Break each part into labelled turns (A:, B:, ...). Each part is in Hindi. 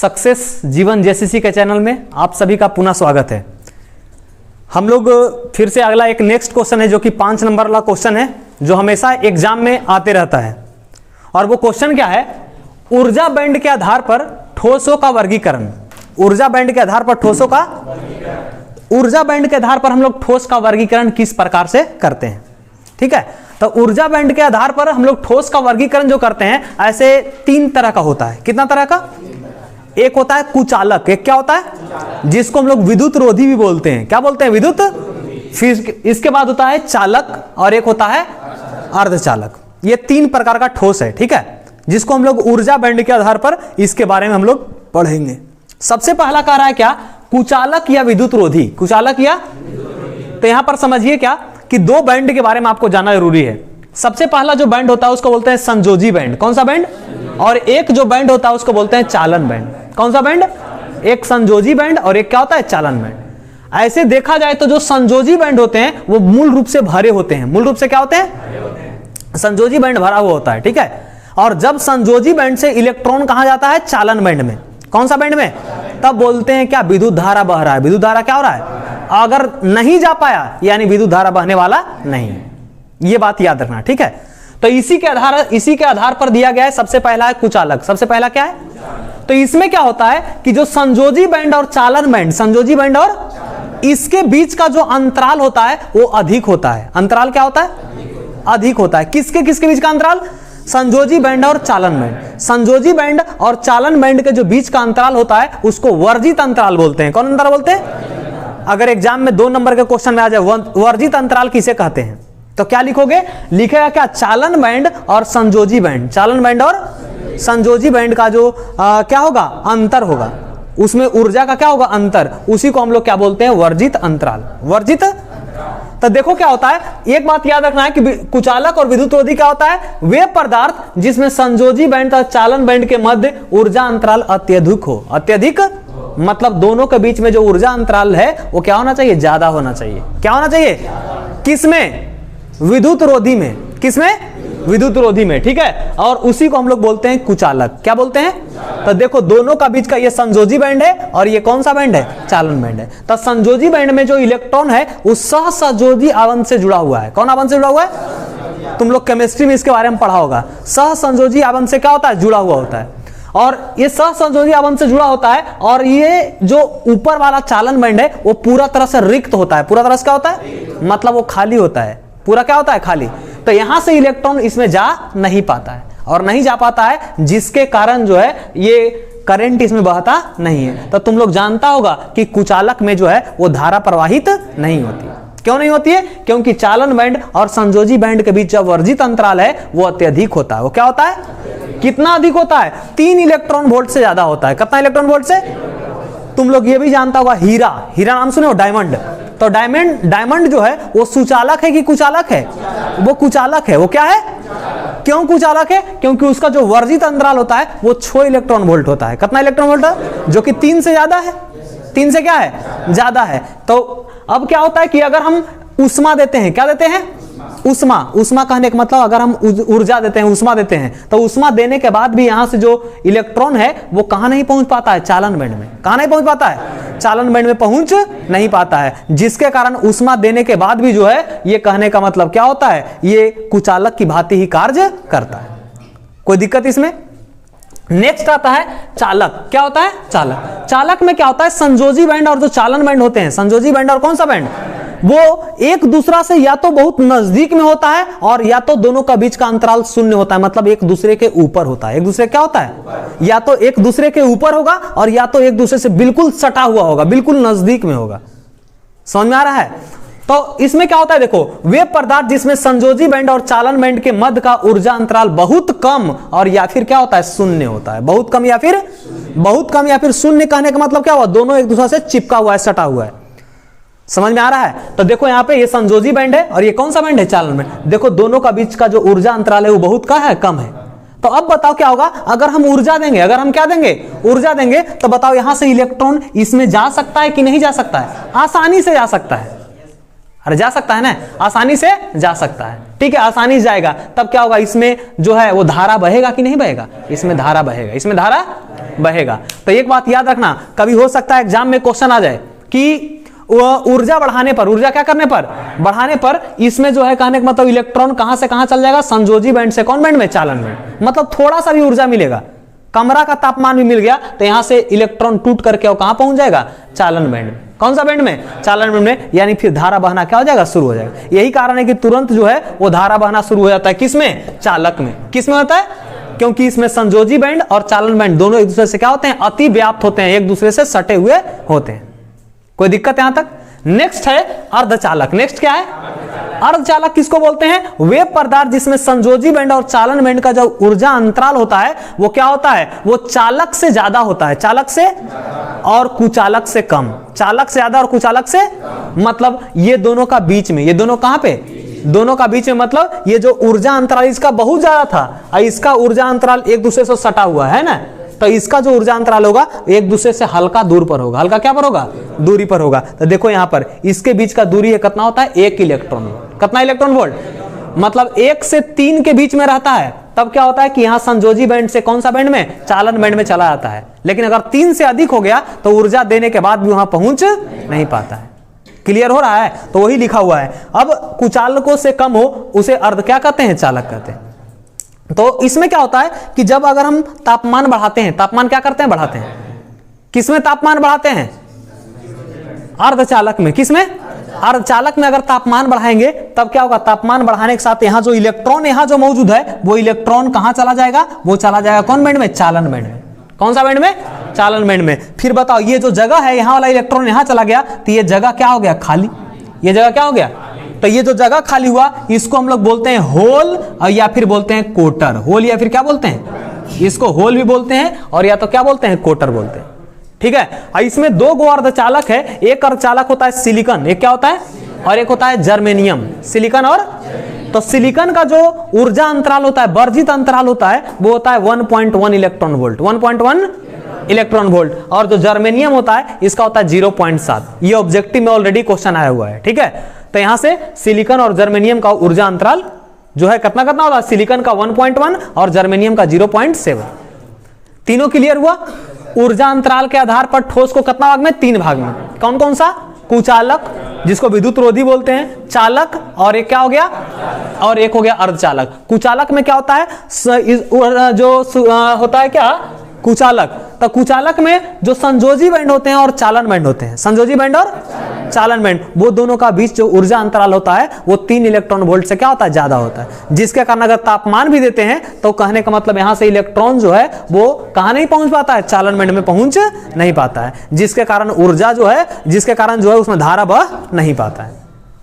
A: सक्सेस जीवन जेसीसी के चैनल में आप सभी का पुनः स्वागत है। हम लोग फिर से अगला एक नेक्स्ट क्वेश्चन है जो कि 5 नंबर वाला क्वेश्चन है जो हमेशा एग्जाम में आते रहता है। और वो क्वेश्चन क्या है, ऊर्जा बैंड के आधार पर ठोसों का वर्गीकरण। ऊर्जा बैंड के आधार पर ठोसों का ऊर्जा बैंड के आधार पर हम लोग ठोस का वर्गीकरण किस प्रकार से करते हैं। ठीक है, तो ऊर्जा बैंड के आधार पर हम लोग ठोस का वर्गीकरण जो करते हैं ऐसे 3 तरह का होता है। कितना तरह का? एक होता है कुचालक, एक क्या होता है जिसको हम लोग विद्युत रोधी भी बोलते हैं। क्या बोलते हैं? विद्युत। फिर इसके बाद होता है चालक और एक होता है अर्धचालक। ये 3 प्रकार का ठोस है। ठीक है, जिसको हम लोग ऊर्जा बैंड के आधार पर इसके बारे में हम लोग पढ़ेंगे। सबसे पहला कह रहा है क्या, कुचालक या विद्युत रोधी। कुचालक या, तो यहां पर समझिए क्या कि 2 बैंड के बारे में आपको जानना जरूरी है। सबसे पहला जो बैंड होता है उसको बोलते हैं संयोजी बैंड। कौन सा बैंड? और एक जो बैंड होता है उसको बोलते हैं चालन बैंड। कौन सा बैंड? एक संयोजी बैंड और एक क्या होता है? चालन बैंड। ऐसे देखा जाए तो जो संयोजी बैंड होते हैं वो मूल रूप से भरे होते हैं। मूल रूप से क्या होते हैं? संयोजी बैंड भरा हुआ होता है। ठीक है, और जब संयोजी बैंड से इलेक्ट्रॉन कहां जाता है? चालन बैंड में। कौन सा बैंड में? तब बोलते हैं क्या, विद्युत धारा बह रहा है। विद्युत धारा क्या हो रहा है? अगर नहीं जा पाया यानी विद्युत धारा बहने वाला नहीं। ये बात याद रखना। ठीक है, तो इसी के आधार पर दिया गया है। सबसे पहला है कुचालक। सबसे पहला क्या है? तो इसमें क्या होता है कि जो संयोजी बैंड और चालन बैंड, संयोजी बैंड और इसके बीच का जो अंतराल होता है वो अधिक होता है। अंतराल क्या होता है? अधिक होता है। किसके बीच का अंतराल? संयोजी बैंड और चालन बैंड। संयोजी बैंड और चालन बैंड के जो बीच का अंतराल होता है उसको वर्जित अंतराल बोलते हैं। कौन अंतराल बोलते हैं? अगर एग्जाम में 2 नंबर के क्वेश्चन में आ जाए वर्जित अंतराल किसे कहते हैं तो क्या लिखोगे? लिखेगा क्या, चालन बैंड और संयोजी बैंड। चालन बैंड और संयोजी बैंड का जो क्या होगा? अंतर होगा। उसमें ऊर्जा का क्या होगा? अंतर। उसी को हम लोग क्या बोलते हैं? वर्जित अंतराल। वर्जित। तो देखो क्या होता है, एक बात याद रखना है कि कुचालक और विद्युत रोधी क्या होता है? वे पदार्थ जिसमें संयोजी बैंड तथा चालन बैंड के मध्य ऊर्जा अंतराल अत्यधिक हो। अत्यधिक मतलब दोनों के बीच में जो ऊर्जा अंतराल है वो क्या होना चाहिए? ज्यादा होना चाहिए। क्या होना चाहिए? किसमें? विद्युत रोधी में। किसमें? विद्युत रोधी में। ठीक है, और उसी को हम लोग बोलते हैं कुचालक। क्या बोलते हैं? तो देखो दोनों का बीच का ये संयोजी बैंड है और ये कौन सा बैंड है? चालन बैंड है। तो संयोजी बैंड में जो इलेक्ट्रॉन है वो सहसंयोजी आवंत से जुड़ा हुआ है। कौन आवंत से जुड़ा हुआ है? तुम लोग केमिस्ट्री में इसके बारे में पढ़ा होगा। सहसंयोजी आवंत से क्या होता है? जुड़ा हुआ होता है। और ये सहसंयोजी आवंत से जुड़ा होता है और ये जो ऊपर वाला चालन बैंड है वो पूरा तरह से रिक्त होता है। पूरा तरह से क्या होता है? मतलब वो खाली होता है। पूरा क्या होता है? खाली। तो यहां से इलेक्ट्रॉन इसमें जा नहीं पाता है और नहीं जा पाता है जिसके कारण जो है ये करंट इसमें बहता नहीं है। तो तुम लोग जानता होगा कि कुचालक में जो है वो धारा प्रवाहित नहीं होती। क्यों नहीं होती है? क्योंकि चालन बैंड और संयोजी बैंड के बीच जो वर्जित अंतराल है वो अत्यधिक होता है। वो क्या होता है? कितना अधिक होता है? 3 इलेक्ट्रॉन वोल्ट से ज्यादा होता है। कितना इलेक्ट्रॉन वोल्ट से? तुम लोग ये भी जानता होगा हीरा नाम सुने हो? डायमंड। तो डायमंड जो है वो सुचालक है कि कुचालक है? वो कुचालक है। वो क्या है? क्यों कुचालक है? क्योंकि उसका जो वर्जित अंतराल होता है वो 6 इलेक्ट्रॉन वोल्ट होता है। कितना इलेक्ट्रॉन वोल्ट है? जो कि 3 से ज्यादा है। 3 से क्या है? ज्यादा है। तो अब क्या होता है कि अगर हम उष्मा देते हैं, क्या देते हैं? उष्मा कहने का मतलब अगर हम ऊर्जा देते हैं, उष्मा देते हैं, तो उष्मा देने के बाद भी यहां से जो इलेक्ट्रॉन है वो कहां नहीं पहुंच पाता है? चालन बैंड में। कहां नहीं पहुंच पाता है? चालन बैंड में पहुंच नहीं पाता है, जिसके कारण उष्मा देने के बाद भी जो है ये कहने का मतलब क्या होता है? ये कुचालक की भांति ही कार्य करता है। कोई दिक्कत इसमें? नेक्स्ट आता है चालक। क्या होता है? चालक। चालक में क्या होता है? संयोजी बैंड और जो चालन बैंड होते हैं, संयोजी बैंड और कौन सा बैंड, वो एक दूसरा से या तो बहुत नजदीक में होता है और या तो दोनों का बीच का अंतराल शून्य होता है। मतलब एक दूसरे के ऊपर होता है। एक दूसरे क्या होता है? या तो एक दूसरे के ऊपर होगा और या तो एक दूसरे से बिल्कुल सटा हुआ होगा, बिल्कुल नजदीक में होगा। समझ में आ रहा है? तो इसमें क्या होता है, देखो वे पदार्थ जिसमें संयोजी बैंड और चालन बैंड के मध्य का ऊर्जा अंतराल बहुत कम और या फिर क्या होता है? शून्य होता है। बहुत कम या फिर शून्य कहने का मतलब क्या हुआ? दोनों एक दूसरे से चिपका हुआ है, सटा हुआ है। समझ में आ रहा है? तो देखो यहाँ पे ये संयोजी बैंड है और ये कौन सा बैंड है? चालन बैंड। देखो दोनों का बीच का जो ऊर्जा अंतराल है वो बहुत का है? कम है। तो अब बताओ क्या होगा अगर हम ऊर्जा देंगे? अगर हम क्या देंगे? ऊर्जा देंगे तो बताओ यहां से इलेक्ट्रॉन इसमें जा सकता है कि नहीं जा सकता है? आसानी से जा सकता है। अरे जा सकता है ना, आसानी से जा सकता है, ठीक है, आसानी से जाएगा। तब क्या होगा, इसमें जो है वो धारा बहेगा कि नहीं बहेगा, इसमें धारा बहेगा, इसमें धारा बहेगा। तो एक बात याद रखना, कभी हो सकता है एग्जाम में क्वेश्चन आ जाए कि ऊर्जा बढ़ाने पर, ऊर्जा क्या करने पर, बढ़ाने पर, इसमें जो है कहने का मतलब इलेक्ट्रॉन कहां से कहां चल जाएगा, संयोजी बैंड से कौन बैंड में, चालन बैंड। मतलब थोड़ा सा भी ऊर्जा मिलेगा, कमरा का तापमान भी मिल गया तो यहां से इलेक्ट्रॉन टूट करके वो कहां पहुंच जाएगा, चालन बैंड में। कौन सा बैंड में, चालन बैंड में, यानी फिर धारा बहना क्या हो जाएगा, शुरू हो जाएगा। यही कारण है कि तुरंत जो है वो धारा बहना शुरू हो जाता है, किसमें, चालक में। किसमें होता है, क्योंकि इसमें संयोजी बैंड और चालन बैंड दोनों एक दूसरे से क्या होते हैं, अति व्याप्त होते हैं, एक दूसरे से सटे हुए होते हैं। कोई दिक्कत यहां तक। नेक्स्ट है अर्धचालक। नेक्स्ट क्या है, अर्धचालक किसको बोलते हैं, वे पदार्थ जिसमें संयोजी बैंड और चालन बैंड का जो ऊर्जा अंतराल होता है वो क्या होता है, वो चालक से ज्यादा होता है, चालक से और कुचालक से कम, चालक से ज्यादा और कुचालक से, मतलब ये दोनों का बीच में, ये दोनों कहां पे, दोनों का बीच में, मतलब ये जो ऊर्जा अंतराल इसका बहुत ज्यादा था और इसका ऊर्जा अंतराल एक दूसरे से सटा हुआ है ना, तो इसका जो ऊर्जा अंतराल होगा एक दूसरे से हल्का दूर पर होगा, हल्का क्या पर होगा, दूरी पर होगा। तो देखो यहां पर इसके बीच का दूरी है कितना होता है, 1 इलेक्ट्रॉन वोल्ट। कितना इलेक्ट्रॉन वोल्ट, मतलब 1 से 3 के बीच में रहता है। तब क्या होता है कि यहां संयोजी बैंड से कौन सा बैंड में, चालन बैंड में चला जाता है। लेकिन अगर 3 से अधिक हो गया तो ऊर्जा देने के बाद भी वहां पहुंच नहीं पाता है। क्लियर हो रहा है, तो वही लिखा हुआ है। अब कुचालकों से कम हो उसे अर्ध क्या कहते हैं, चालक कहते हैं। तो इसमें क्या होता है कि जब अगर हम तापमान बढ़ाते हैं, तापमान क्या करते हैं, बढ़ाते हैं, किसमें तापमान बढ़ाते हैं, अर्धचालक में। किसमें, अर्धचालक में अगर तापमान बढ़ाएंगे तब क्या होगा, तापमान बढ़ाने के साथ यहां जो इलेक्ट्रॉन यहां जो मौजूद है वो इलेक्ट्रॉन कहां चला जाएगा, वो चला जाएगा कौन बैंड में, चालन बैंड में। कौन सा बैंड में, चालन बैंड में। फिर बताओ ये जो जगह है, यहां वाला इलेक्ट्रॉन यहां चला गया तो ये जगह क्या हो गया, खाली। ये जगह क्या हो गया, तो ये जो जगह खाली हुआ इसको हम लोग बोलते हैं होल या फिर बोलते हैं कोटर। होल या फिर क्या बोलते हैं, इसको होल भी बोलते हैं और या तो क्या बोलते हैं, कोटर बोलते हैं। ठीक है, इसमें 2 गो अर्धचालक है। एक अर्धचालक होता है सिलिकॉन, एक क्या होता है, और एक होता है जर्मेनियम। सिलिकॉन और, तो सिलिकॉन का जो ऊर्जा अंतराल होता है, वर्जित अंतराल होता है, वो होता है 1.1 इलेक्ट्रॉन वोल्ट, 1.1 इलेक्ट्रॉन वोल्ट। और जो जर्मेनियम होता है इसका होता है 0.7। ये ऑब्जेक्टिव में ऑलरेडी क्वेश्चन आया हुआ है। ठीक है, तो यहां से सिलिकॉन और जर्मेनियम का ऊर्जा अंतराल जो है कितना कितना होता है, सिलिकॉन का 1.1 और जर्मेनियम का 0.7। तीनों क्लियर हुआ। ऊर्जा अंतराल के आधार पर ठोस को कितना भाग में, 3 भाग में। कौन कौन सा, कुचालक जिसको विद्युत रोधी बोलते हैं, चालक और एक क्या हो गया, और एक हो गया अर्धचालक। कुचालक में क्या होता है, जो होता है क्या, कुचालक। तो कुचालक में जो संयोजी बैंड होते हैं और चालन बैंड होते हैं, संयोजी बैंड और चालन बैंड, वो दोनों का बीच जो ऊर्जा अंतराल होता है वो 3 इलेक्ट्रॉन वोल्ट से क्या होता है, ज्यादा होता है। जिसके कारण अगर तापमान भी देते हैं तो कहने का मतलब यहां से इलेक्ट्रॉन जो है वो कहां नहीं पहुंच पाता है, चालन बैंड में पहुंच नहीं पाता है, जिसके कारण ऊर्जा जो है, जिसके कारण जो है उसमें धारा बह नहीं पाता है।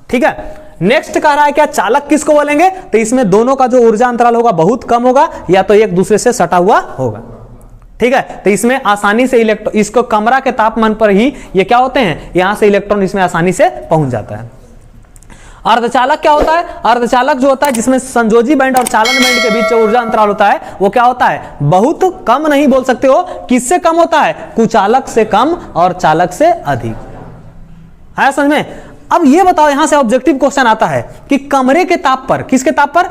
A: ठीक है, नेक्स्ट कह रहा है क्या, चालक किसको बोलेंगे, तो इसमें दोनों का जो ऊर्जा अंतराल होगा बहुत कम होगा या तो एक दूसरे से सटा हुआ होगा। ठीक है, तो इसमें आसानी से इलेक्ट्रॉन, इसको कमरा के तापमान पर ही ये क्या होते हैं, यहां से इलेक्ट्रॉन इसमें आसानी से पहुंच जाता है। अर्धचालक क्या होता है, अर्धचालक जो होता है जिसमें संयोजी बैंड और चालन बैंड के बीच जो ऊर्जा अंतराल होता है वो क्या होता है, बहुत कम नहीं बोल सकते हो, किससे कम होता है, कुचालक से कम और चालक से अधिक। है समझ में। अब ये बताओ, यहां से ऑब्जेक्टिव क्वेश्चन आता है कि कमरे के ताप पर, किसके ताप पर,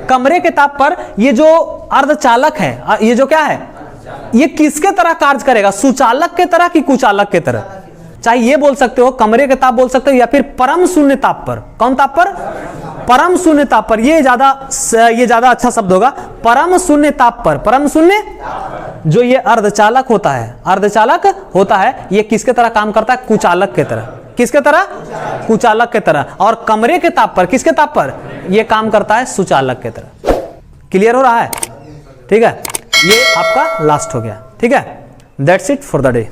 A: कमरे के ताप पर ये जो अर्धचालक है, ये जो क्या है, ये किसके तरह कार्य करेगा, सुचालक के तरह कि कुचालक के तरह। चाहे ये बोल सकते हो कमरे के ताप बोल सकते हो या फिर परम शून्य ताप पर। कौन ताप पर, परम शून्य ताप पर। ये ज्यादा अच्छा शब्द होगा, परम शून्य ताप पर। परम शून्य जो ये अर्धचालक होता है, अर्धचालक होता है, ये किसके तरह काम करता है, कुचालक के तरह। किसके तरह, कुचालक के तरह। और कमरे के ताप पर, किसके ताप पर, ये काम करता है सुचालक के तरह। क्लियर हो रहा है। ठीक है, ये आपका लास्ट हो गया। ठीक है, that's it for the day.